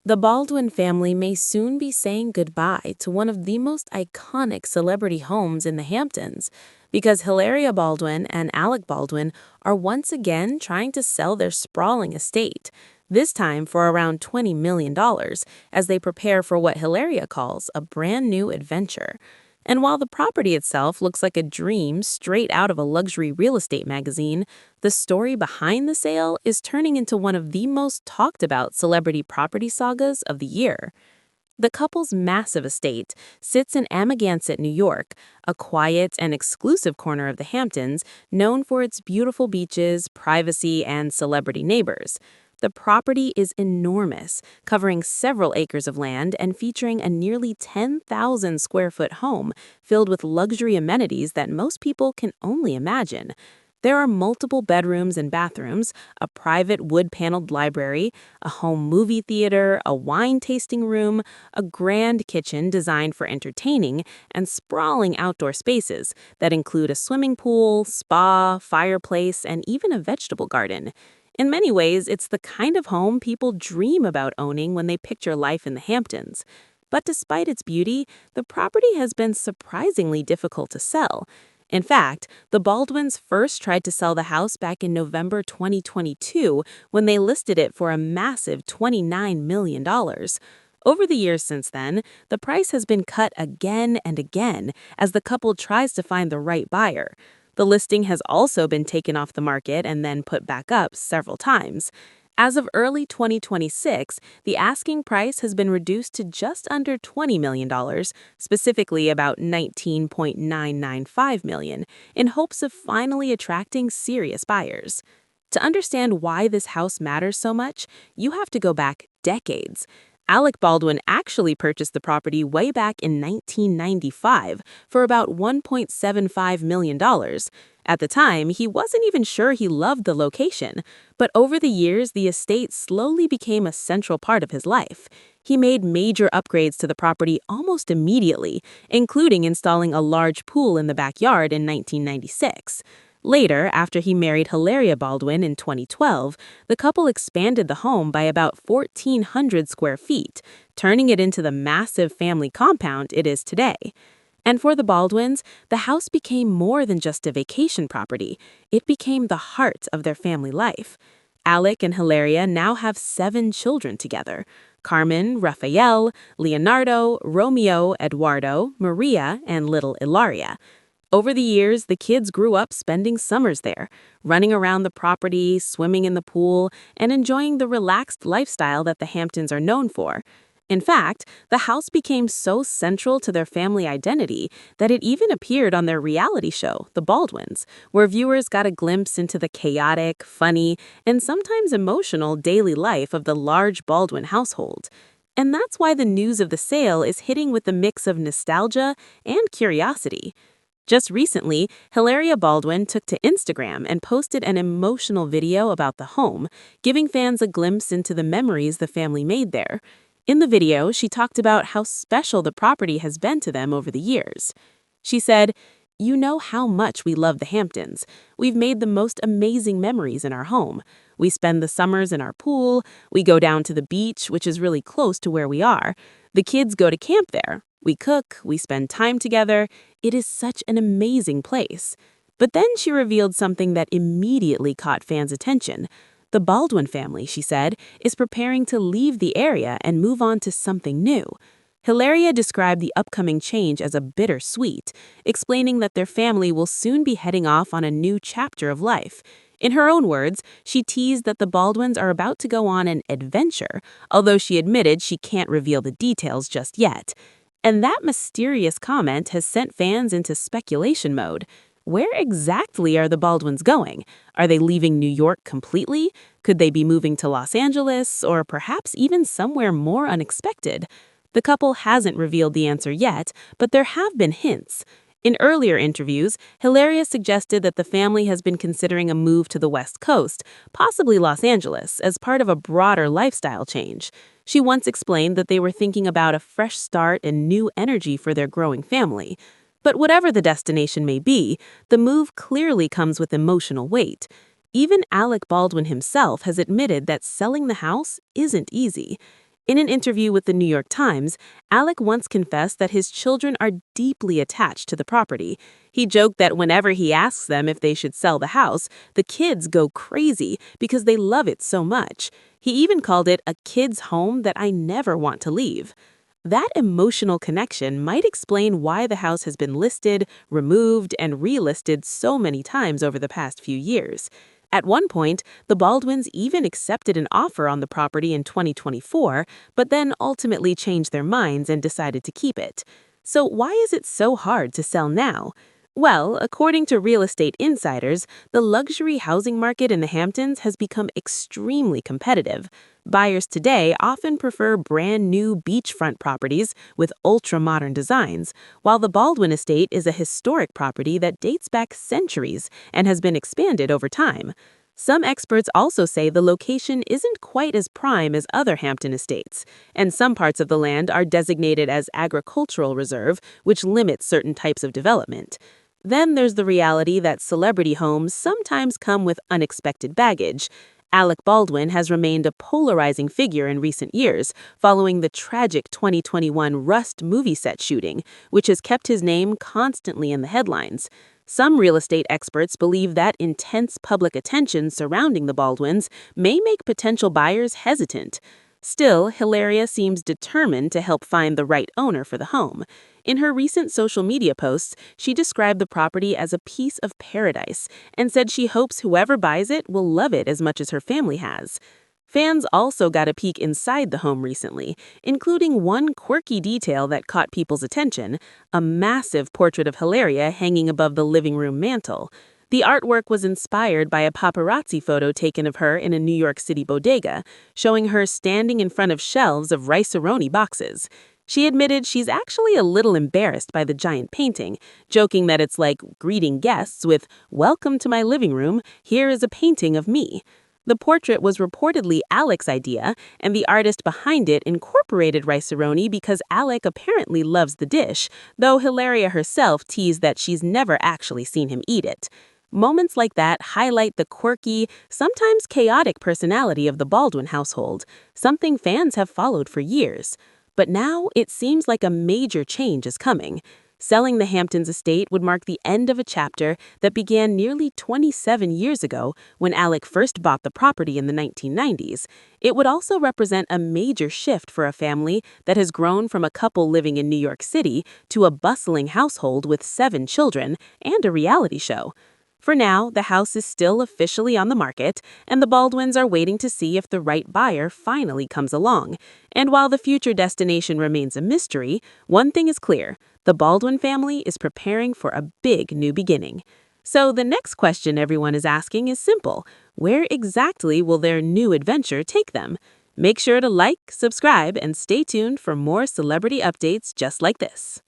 The Baldwin family may soon be saying goodbye to one of the most iconic celebrity homes in the Hamptons because Hilaria Baldwin and Alec Baldwin are once again trying to sell their sprawling estate, this time for around $20 million, as they prepare for what Hilaria calls a brand new adventure. And while the property itself looks like a dream straight out of a luxury real estate magazine, the story behind the sale is turning into one of the most talked about celebrity property sagas of the year. The couple's massive estate sits in Amagansett, New York, a quiet and exclusive corner of the Hamptons known for its beautiful beaches, privacy, and celebrity neighbors. The property is enormous, covering several acres of land and featuring a nearly 10,000 square foot home filled with luxury amenities that most people can only imagine. There are multiple bedrooms and bathrooms, a private wood-paneled library, a home movie theater, a wine tasting room, a grand kitchen designed for entertaining, and sprawling outdoor spaces that include a swimming pool, spa, fireplace, and even a vegetable garden. In many ways, it's the kind of home people dream about owning when they picture life in the Hamptons. But despite its beauty, the property has been surprisingly difficult to sell. In fact, the Baldwins first tried to sell the house back in November 2022 when they listed it for a massive $29 million. Over the years since then, the price has been cut again and again as the couple tries to find the right buyer. The listing has also been taken off the market and then put back up several times. As of early 2026, the asking price has been reduced to just under $20 million, specifically about $19.995 million, in hopes of finally attracting serious buyers. To understand why this house matters so much, you have to go back decades. Alec Baldwin actually purchased the property way back in 1995 for about $1.75 million. At the time, he wasn't even sure he loved the location, but over the years, the estate slowly became a central part of his life. He made major upgrades to the property almost immediately, including installing a large pool in the backyard in 1996. Later, after he married Hilaria Baldwin in 2012, the couple expanded the home by about 1,400 square feet, turning it into the massive family compound it is today. And for the Baldwins, the house became more than just a vacation property. It became the heart of their family life. Alec and Hilaria now have 7 children together: Carmen, Rafael, Leonardo, Romeo, Eduardo, Maria, and little Hilaria. Over the years, the kids grew up spending summers there, running around the property, swimming in the pool, and enjoying the relaxed lifestyle that the Hamptons are known for. In fact, the house became so central to their family identity that it even appeared on their reality show, The Baldwins, where viewers got a glimpse into the chaotic, funny, and sometimes emotional daily life of the large Baldwin household. And that's why the news of the sale is hitting with a mix of nostalgia and curiosity. Just recently, Hilaria Baldwin took to Instagram and posted an emotional video about the home, giving fans a glimpse into the memories the family made there. In the video, she talked about how special the property has been to them over the years. She said, "You know how much we love the Hamptons. We've made the most amazing memories in our home. We spend the summers in our pool, we go down to the beach, which is really close to where we are. The kids go to camp there. We cook, we spend time together. It is such an amazing place." But then she revealed something that immediately caught fans' attention. The Baldwin family, she said, is preparing to leave the area and move on to something new. Hilaria described the upcoming change as a bittersweet, explaining that their family will soon be heading off on a new chapter of life. In her own words, she teased that the Baldwins are about to go on an adventure, although she admitted she can't reveal the details just yet. And that mysterious comment has sent fans into speculation mode. Where exactly are the Baldwins going? Are they leaving New York completely? Could they be moving to Los Angeles, or perhaps even somewhere more unexpected? The couple hasn't revealed the answer yet, but there have been hints. In earlier interviews, Hilaria suggested that the family has been considering a move to the West Coast, possibly Los Angeles, as part of a broader lifestyle change. She once explained that they were thinking about a fresh start and new energy for their growing family. But whatever the destination may be, the move clearly comes with emotional weight. Even Alec Baldwin himself has admitted that selling the house isn't easy. In an interview with the New York Times, Alec once confessed that his children are deeply attached to the property. He joked that whenever he asks them if they should sell the house, the kids go crazy because they love it so much. He even called it a kid's home that I never want to leave. That emotional connection might explain why the house has been listed, removed, and relisted so many times over the past few years. At one point, the Baldwins even accepted an offer on the property in 2024, but then ultimately changed their minds and decided to keep it. So why is it so hard to sell now? Well, according to real estate insiders, the luxury housing market in the Hamptons has become extremely competitive. Buyers today often prefer brand new beachfront properties with ultra-modern designs, while the Baldwin estate is a historic property that dates back centuries and has been expanded over time. Some experts also say the location isn't quite as prime as other Hampton estates, and some parts of the land are designated as agricultural reserve, which limits certain types of development. Then there's the reality that celebrity homes sometimes come with unexpected baggage. Alec Baldwin has remained a polarizing figure in recent years, following the tragic 2021 Rust movie set shooting, which has kept his name constantly in the headlines. Some real estate experts believe that intense public attention surrounding the Baldwins may make potential buyers hesitant. Still, Hilaria seems determined to help find the right owner for the home. In her recent social media posts, she described the property as a piece of paradise and said she hopes whoever buys it will love it as much as her family has. Fans also got a peek inside the home recently, including one quirky detail that caught people's attention: a massive portrait of Hilaria hanging above the living room mantel. The artwork was inspired by a paparazzi photo taken of her in a New York City bodega, showing her standing in front of shelves of rice-a-roni boxes. She admitted she's actually a little embarrassed by the giant painting, joking that it's like greeting guests with, "Welcome to my living room, here is a painting of me." The portrait was reportedly Alec's idea, and the artist behind it incorporated rice-a-roni because Alec apparently loves the dish, though Hilaria herself teased that she's never actually seen him eat it. Moments like that highlight the quirky, sometimes chaotic personality of the Baldwin household, something fans have followed for years. But now it seems like a major change is coming. Selling the Hamptons estate would mark the end of a chapter that began nearly 27 years ago when Alec first bought the property in the 1990s. It would also represent a major shift for a family that has grown from a couple living in New York City to a bustling household with 7 children and a reality show. For now, the house is still officially on the market, and the Baldwins are waiting to see if the right buyer finally comes along. And while the future destination remains a mystery, one thing is clear: the Baldwin family is preparing for a big new beginning. So the next question everyone is asking is simple: where exactly will their new adventure take them? Make sure to like, subscribe, and stay tuned for more celebrity updates just like this.